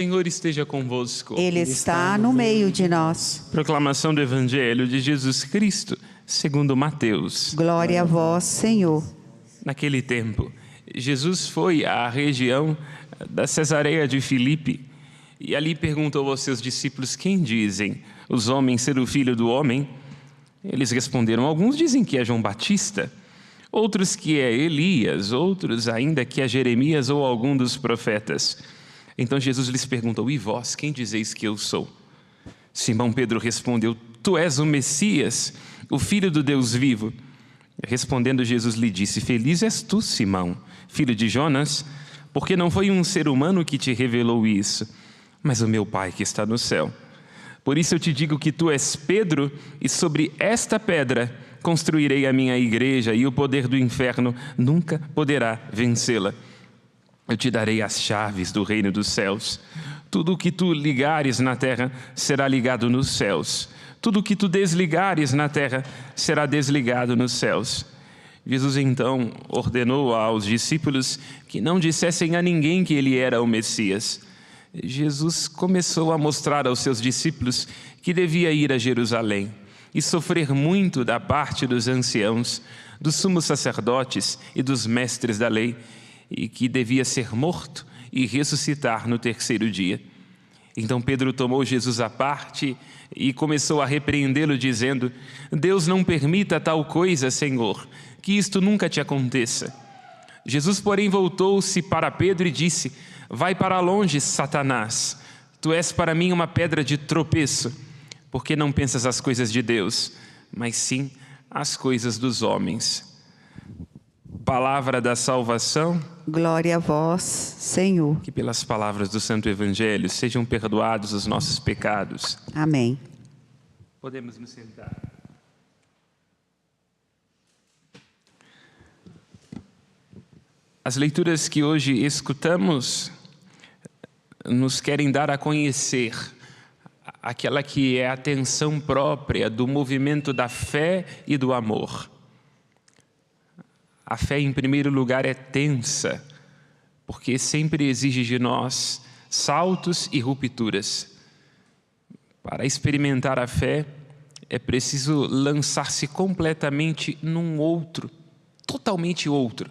O Senhor esteja convosco. Ele está no meio de nós. Proclamação do Evangelho de Jesus Cristo, segundo Mateus. Glória a vós, Senhor. Naquele tempo, Jesus foi à região da Cesareia de Filipe e ali perguntou aos seus discípulos: quem dizem os homens ser o Filho do Homem? Eles responderam: alguns dizem que é João Batista, outros que é Elias, outros ainda que é Jeremias ou algum dos profetas. Então Jesus lhes perguntou: e vós, quem dizeis que eu sou? Simão Pedro respondeu: tu és o Messias, o Filho do Deus vivo. Respondendo, Jesus lhe disse: feliz és tu, Simão, filho de Jonas, porque não foi um ser humano que te revelou isso, mas o meu Pai que está no céu. Por isso eu te digo que tu és Pedro, e sobre esta pedra construirei a minha igreja, e o poder do inferno nunca poderá vencê-la. Eu te darei as chaves do reino dos céus. Tudo o que tu ligares na terra será ligado nos céus. Tudo o que tu desligares na terra será desligado nos céus. Jesus então ordenou aos discípulos que não dissessem a ninguém que ele era o Messias. Jesus começou a mostrar aos seus discípulos que devia ir a Jerusalém e sofrer muito da parte dos anciãos, dos sumos sacerdotes e dos mestres da lei, e que devia ser morto e ressuscitar no terceiro dia. Então Pedro tomou Jesus à parte e começou a repreendê-lo, dizendo: Deus não permita tal coisa, Senhor, que isto nunca te aconteça. Jesus, porém, voltou-se para Pedro e disse: vai para longe, Satanás, tu és para mim uma pedra de tropeço, porque não pensas as coisas de Deus, mas sim as coisas dos homens. Palavra da salvação. Glória a vós, Senhor. Que pelas palavras do Santo Evangelho sejam perdoados os nossos pecados. Amém. Podemos nos sentar. As leituras que hoje escutamos nos querem dar a conhecer aquela que é a tensão própria do movimento da fé e do amor. A fé, em primeiro lugar, é tensa, porque sempre exige de nós saltos e rupturas. Para experimentar a fé, é preciso lançar-se completamente num outro, totalmente outro,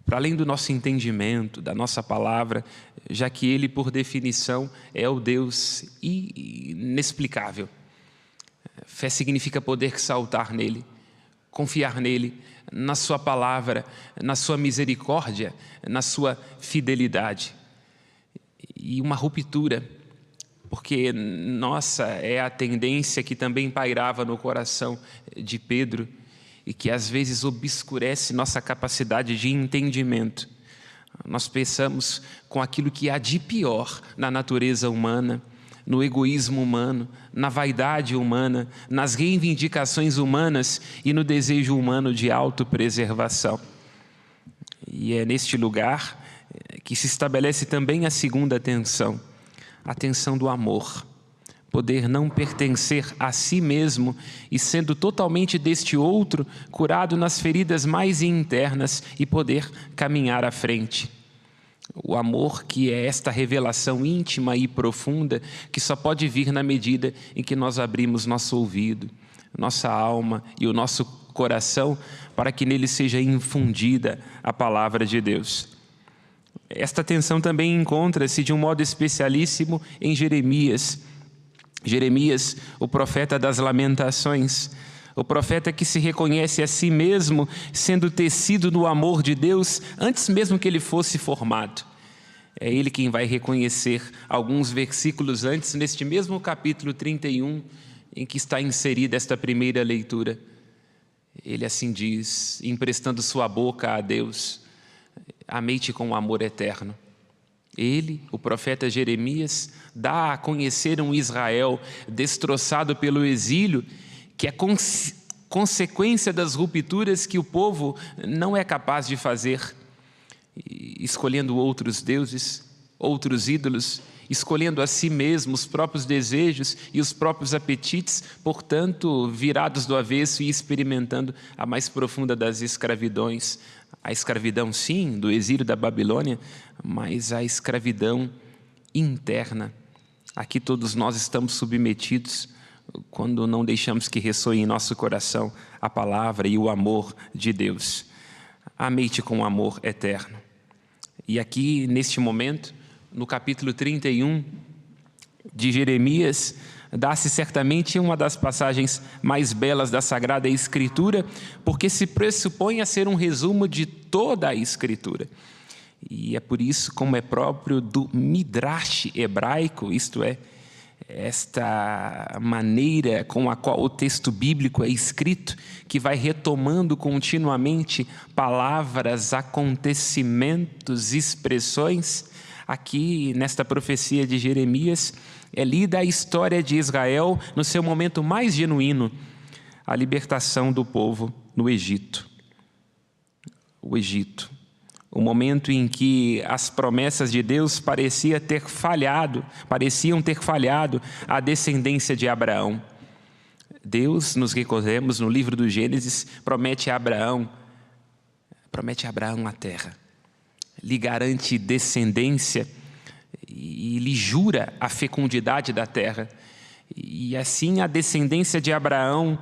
para além do nosso entendimento, da nossa palavra, já que Ele, por definição, é o Deus inexplicável. Fé significa poder saltar nele, confiar nele, na sua palavra, na sua misericórdia, na sua fidelidade. E uma ruptura, porque nossa é a tendência que também pairava no coração de Pedro e que às vezes obscurece nossa capacidade de entendimento. Nós pensamos com aquilo que há de pior na natureza humana, no egoísmo humano, na vaidade humana, nas reivindicações humanas e no desejo humano de autopreservação. E é neste lugar que se estabelece também a segunda tensão, a tensão do amor. Poder não pertencer a si mesmo e, sendo totalmente deste outro, curado nas feridas mais internas e poder caminhar à frente. O amor, que é esta revelação íntima e profunda, que só pode vir na medida em que nós abrimos nosso ouvido, nossa alma e o nosso coração, para que nele seja infundida a palavra de Deus. Esta tensão também encontra-se de um modo especialíssimo em Jeremias. Jeremias, o profeta das lamentações, o profeta que se reconhece a si mesmo sendo tecido no amor de Deus antes mesmo que ele fosse formado. É ele quem vai reconhecer alguns versículos antes, neste mesmo capítulo 31, em que está inserida esta primeira leitura. Ele assim diz, emprestando sua boca a Deus: amei-te com amor eterno. Ele, o profeta Jeremias, dá a conhecer um Israel destroçado pelo exílio, que é consequência das rupturas que o povo não é capaz de fazer, escolhendo outros deuses, outros ídolos, escolhendo a si mesmo os próprios desejos e os próprios apetites, portanto, virados do avesso e experimentando a mais profunda das escravidões. A escravidão, sim, do exílio da Babilônia, mas a escravidão interna. Aqui todos nós estamos submetidos quando não deixamos que ressoe em nosso coração a palavra e o amor de Deus. Amei-te com amor eterno. E aqui, neste momento, no capítulo 31 de Jeremias, dá-se certamente uma das passagens mais belas da Sagrada Escritura, porque se pressupõe a ser um resumo de toda a Escritura. E é por isso, como é próprio do Midrash hebraico, isto é, esta maneira com a qual o texto bíblico é escrito, que vai retomando continuamente palavras, acontecimentos, expressões. Aqui, nesta profecia de Jeremias, é lida a história de Israel no seu momento mais genuíno, a libertação do povo no Egito. O Egito, o momento em que as promessas de Deus pareciam ter falhado à descendência de Abraão. Deus, nos recordemos no livro do Gênesis, promete a Abraão a terra, lhe garante descendência e lhe jura a fecundidade da terra. E assim a descendência de Abraão,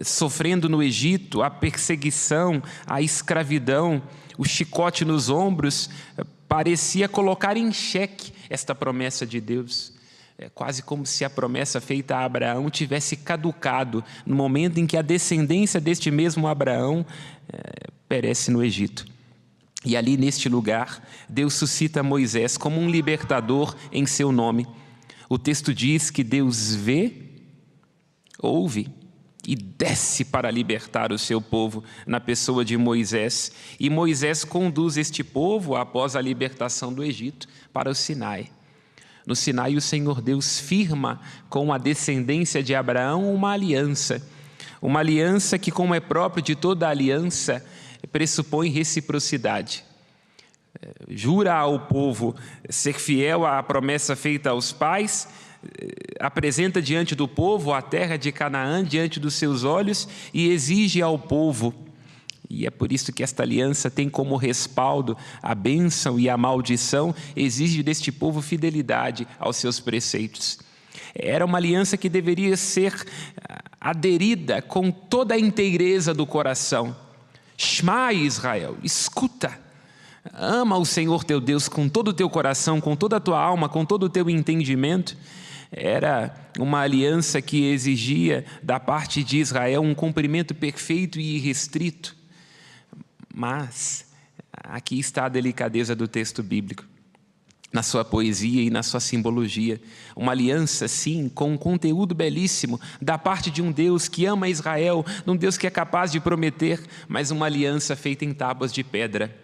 sofrendo no Egito a perseguição, a escravidão, o chicote nos ombros, parecia colocar em xeque esta promessa de Deus. É quase como se a promessa feita a Abraão tivesse caducado no momento em que a descendência deste mesmo Abraão perece no Egito. E ali, neste lugar, Deus suscita Moisés como um libertador em seu nome. O texto diz que Deus vê, ouve e desce para libertar o seu povo na pessoa de Moisés. E Moisés conduz este povo, após a libertação do Egito, para o Sinai. No Sinai, o Senhor Deus firma com a descendência de Abraão uma aliança que, como é próprio de toda aliança, pressupõe reciprocidade. Jura ao povo ser fiel à promessa feita aos pais, apresenta diante do povo a terra de Canaã diante dos seus olhos e exige ao povo. E é por isso que esta aliança tem como respaldo a bênção e a maldição, exige deste povo fidelidade aos seus preceitos. Era uma aliança que deveria ser aderida com toda a inteireza do coração. Shema Israel, escuta, ama o Senhor teu Deus com todo o teu coração, com toda a tua alma, com todo o teu entendimento. Era uma aliança que exigia da parte de Israel um cumprimento perfeito e irrestrito. Mas aqui está a delicadeza do texto bíblico, na sua poesia e na sua simbologia. Uma aliança, sim, com um conteúdo belíssimo, da parte de um Deus que ama Israel, de um Deus que é capaz de prometer, mas uma aliança feita em tábuas de pedra.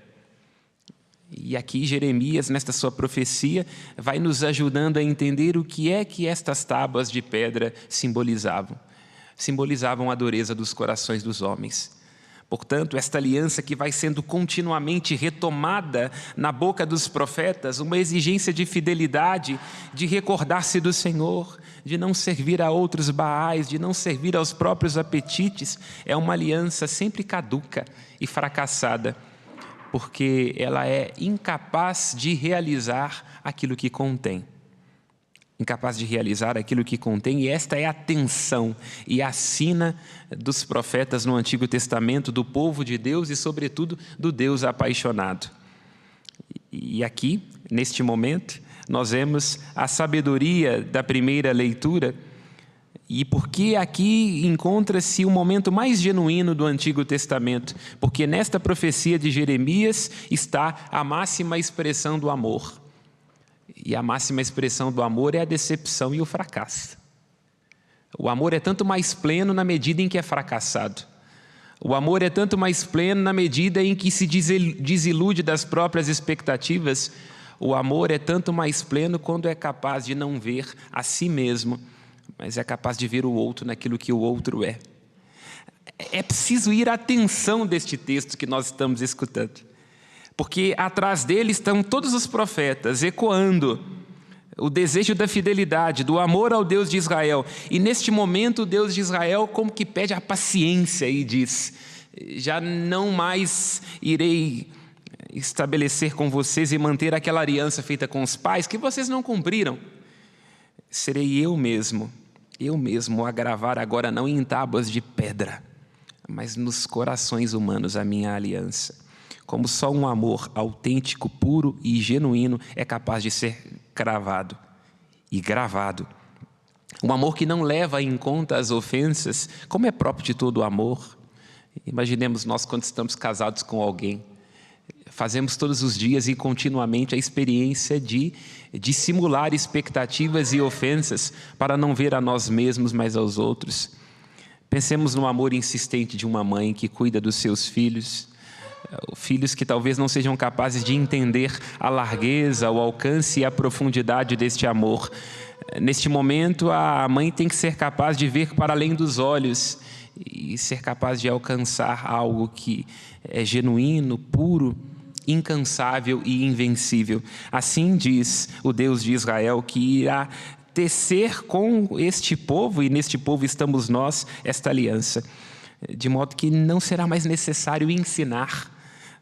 E aqui Jeremias, nesta sua profecia, vai nos ajudando a entender o que é que estas tábuas de pedra simbolizavam. Simbolizavam a dureza dos corações dos homens. Portanto, esta aliança que vai sendo continuamente retomada na boca dos profetas, uma exigência de fidelidade, de recordar-se do Senhor, de não servir a outros baais, de não servir aos próprios apetites, é uma aliança sempre caduca e fracassada, porque ela é incapaz de realizar aquilo que contém. Incapaz de realizar aquilo que contém, e esta é a tensão e a sina dos profetas no Antigo Testamento, do povo de Deus e, sobretudo, do Deus apaixonado. E aqui, neste momento, nós vemos a sabedoria da primeira leitura, e porque aqui encontra-se o momento mais genuíno do Antigo Testamento, porque nesta profecia de Jeremias está a máxima expressão do amor. E a máxima expressão do amor é a decepção e o fracasso. O amor é tanto mais pleno na medida em que é fracassado. O amor é tanto mais pleno na medida em que se desilude das próprias expectativas. O amor é tanto mais pleno quando é capaz de não ver a si mesmo, mas é capaz de ver o outro naquilo que o outro é. É preciso ir à atenção deste texto que nós estamos escutando. Porque atrás dele estão todos os profetas ecoando o desejo da fidelidade, do amor ao Deus de Israel. E neste momento o Deus de Israel como que pede a paciência e diz: já não mais irei estabelecer com vocês e manter aquela aliança feita com os pais que vocês não cumpriram. Serei eu mesmo a gravar agora não em tábuas de pedra, mas nos corações humanos a minha aliança. Como só um amor autêntico, puro e genuíno é capaz de ser cravado e gravado. Um amor que não leva em conta as ofensas, como é próprio de todo amor. Imaginemos nós quando estamos casados com alguém. Fazemos todos os dias e continuamente a experiência de simular expectativas e ofensas para não ver a nós mesmos, mas aos outros. Pensemos no amor insistente de uma mãe que cuida dos seus filhos, filhos que talvez não sejam capazes de entender a largueza, o alcance e a profundidade deste amor. Neste momento, a mãe tem que ser capaz de ver para além dos olhos e ser capaz de alcançar algo que é genuíno, puro, incansável e invencível. Assim diz o Deus de Israel, que irá tecer com este povo, e neste povo estamos nós, esta aliança, de modo que não será mais necessário ensinar.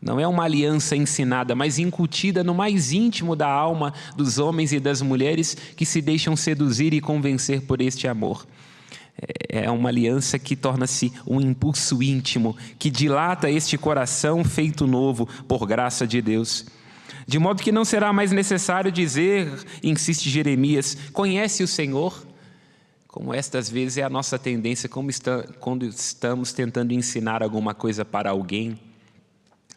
Não é uma aliança ensinada, mas incutida no mais íntimo da alma dos homens e das mulheres que se deixam seduzir e convencer por este amor. É uma aliança que torna-se um impulso íntimo, que dilata este coração feito novo por graça de Deus. De modo que não será mais necessário dizer, insiste Jeremias, conhece o Senhor? Como estas vezes é a nossa tendência quando estamos tentando ensinar alguma coisa para alguém.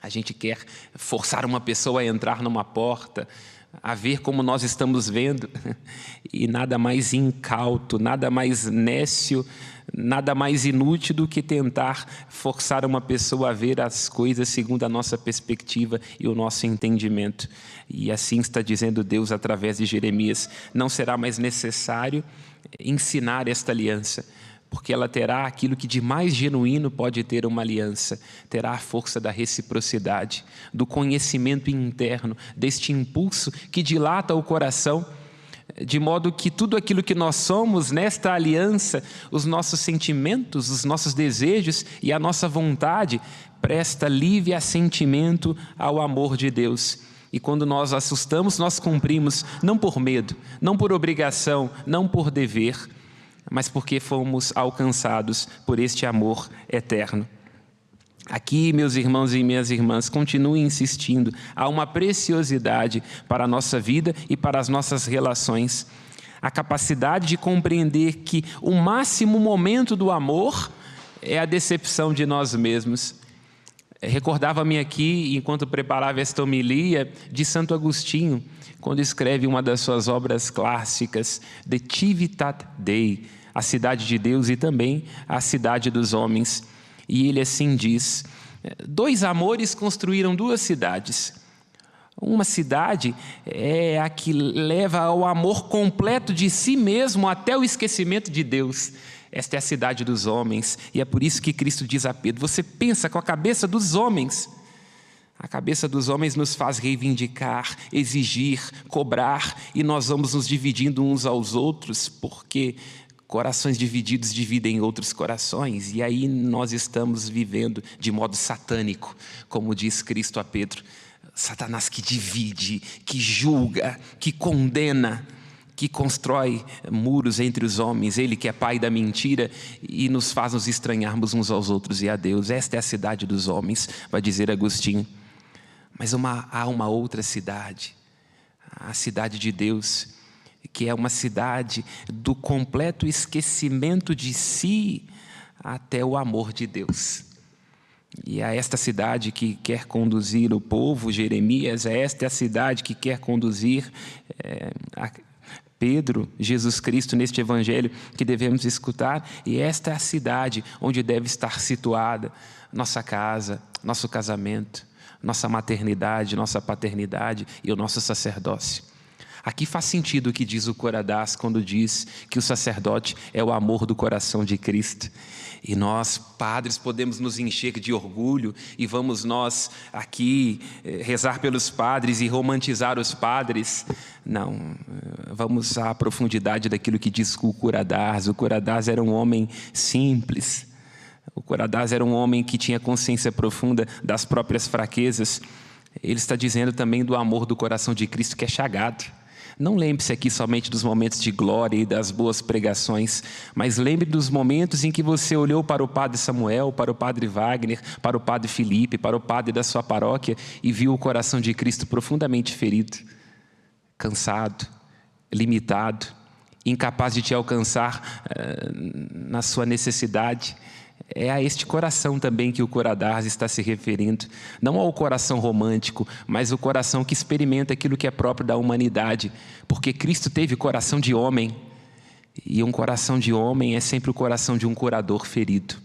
A gente quer forçar uma pessoa a entrar numa porta, a ver como nós estamos vendo, e nada mais incauto, nada mais nécio, nada mais inútil do que tentar forçar uma pessoa a ver as coisas segundo a nossa perspectiva e o nosso entendimento. E assim está dizendo Deus através de Jeremias, não será mais necessário ensinar esta aliança, porque ela terá aquilo que de mais genuíno pode ter uma aliança, terá a força da reciprocidade, do conhecimento interno, deste impulso que dilata o coração, de modo que tudo aquilo que nós somos nesta aliança, os nossos sentimentos, os nossos desejos e a nossa vontade, presta livre assentimento ao amor de Deus. E quando nós assustamos, nós cumprimos, não por medo, não por obrigação, não por dever, mas porque fomos alcançados por este amor eterno. Aqui, meus irmãos e minhas irmãs, continue insistindo, há uma preciosidade para a nossa vida e para as nossas relações. A capacidade de compreender que o máximo momento do amor é a decepção de nós mesmos. Recordava-me aqui, enquanto preparava esta homilia, de Santo Agostinho, quando escreve uma das suas obras clássicas, De Civitate Dei, a cidade de Deus e também a cidade dos homens. E ele assim diz, 2 amores construíram 2 cidades. Uma cidade é a que leva ao amor completo de si mesmo até o esquecimento de Deus. Esta é a cidade dos homens, e é por isso que Cristo diz a Pedro, você pensa com a cabeça dos homens. A cabeça dos homens nos faz reivindicar, exigir, cobrar, e nós vamos nos dividindo uns aos outros, porque corações divididos dividem outros corações, e aí nós estamos vivendo de modo satânico, como diz Cristo a Pedro. Satanás que divide, que julga, que condena, que constrói muros entre os homens, ele que é pai da mentira e nos faz nos estranharmos uns aos outros e a Deus. Esta é a cidade dos homens, vai dizer Agostinho. Mas há uma outra cidade, a cidade de Deus, que é uma cidade do completo esquecimento de si até o amor de Deus. E é esta cidade que quer conduzir o povo, Jeremias, esta é a cidade que quer conduzir a Pedro, Jesus Cristo, neste evangelho que devemos escutar, e esta é a cidade onde deve estar situada nossa casa, nosso casamento, nossa maternidade, nossa paternidade e o nosso sacerdócio. Aqui faz sentido o que diz o Cora das quando diz que o sacerdote é o amor do coração de Cristo. E nós, padres, podemos nos encher de orgulho e vamos nós aqui rezar pelos padres e romantizar os padres. Não, vamos à profundidade daquilo que diz o Cora das. O Cora das era um homem simples. O Cora das era um homem que tinha consciência profunda das próprias fraquezas. Ele está dizendo também do amor do coração de Cristo que é chagado. Não lembre-se aqui somente dos momentos de glória e das boas pregações, mas lembre dos momentos em que você olhou para o padre Samuel, para o padre Wagner, para o padre Felipe, para o padre da sua paróquia e viu o coração de Cristo profundamente ferido, cansado, limitado, incapaz de te alcançar na sua necessidade. É a este coração também que o cura d'Ars está se referindo, não ao coração romântico, mas o coração que experimenta aquilo que é próprio da humanidade, porque Cristo teve coração de homem, e um coração de homem é sempre o coração de um curador ferido.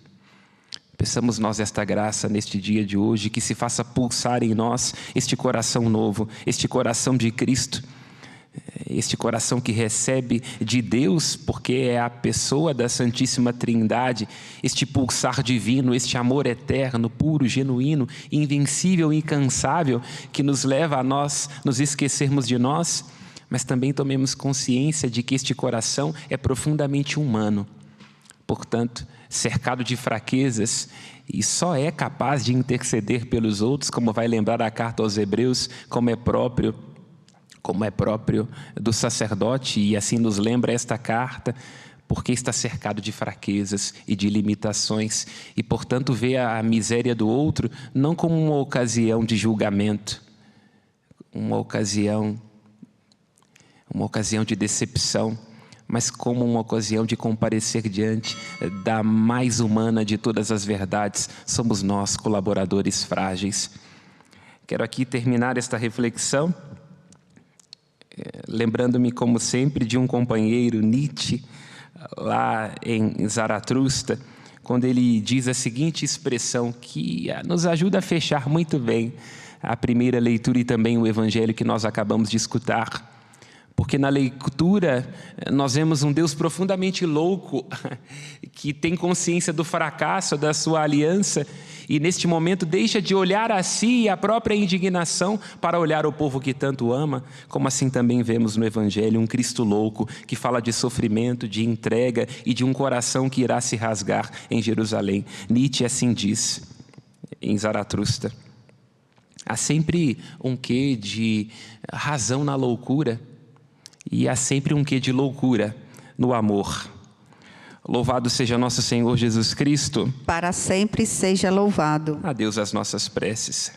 Peçamos nós esta graça neste dia de hoje, que se faça pulsar em nós este coração novo, este coração de Cristo, este coração que recebe de Deus, porque é a pessoa da Santíssima Trindade, este pulsar divino, este amor eterno, puro, genuíno, invencível e incansável, que nos leva a nós nos esquecermos de nós, mas também tomemos consciência de que este coração é profundamente humano, portanto, cercado de fraquezas, e só é capaz de interceder pelos outros, como vai lembrar a carta aos Hebreus, como é próprio do sacerdote, e assim nos lembra esta carta, porque está cercado de fraquezas e de limitações, e portanto vê a miséria do outro não como uma ocasião de julgamento, uma ocasião de decepção, mas como uma ocasião de comparecer diante da mais humana de todas as verdades. Somos nós, colaboradores frágeis. Quero aqui terminar esta reflexão lembrando-me, como sempre, de um companheiro, Nietzsche, lá em Zaratustra, quando ele diz a seguinte expressão que nos ajuda a fechar muito bem a primeira leitura e também o evangelho que nós acabamos de escutar. Porque na leitura nós vemos um Deus profundamente louco, que tem consciência do fracasso da sua aliança e neste momento deixa de olhar a si e a própria indignação para olhar o povo que tanto ama, como assim também vemos no evangelho um Cristo louco que fala de sofrimento, de entrega e de um coração que irá se rasgar em Jerusalém. Nietzsche assim diz em Zaratustra: há sempre um quê de razão na loucura, e há sempre um quê de loucura no amor. Louvado seja nosso Senhor Jesus Cristo. Para sempre seja louvado. A Deus as nossas preces.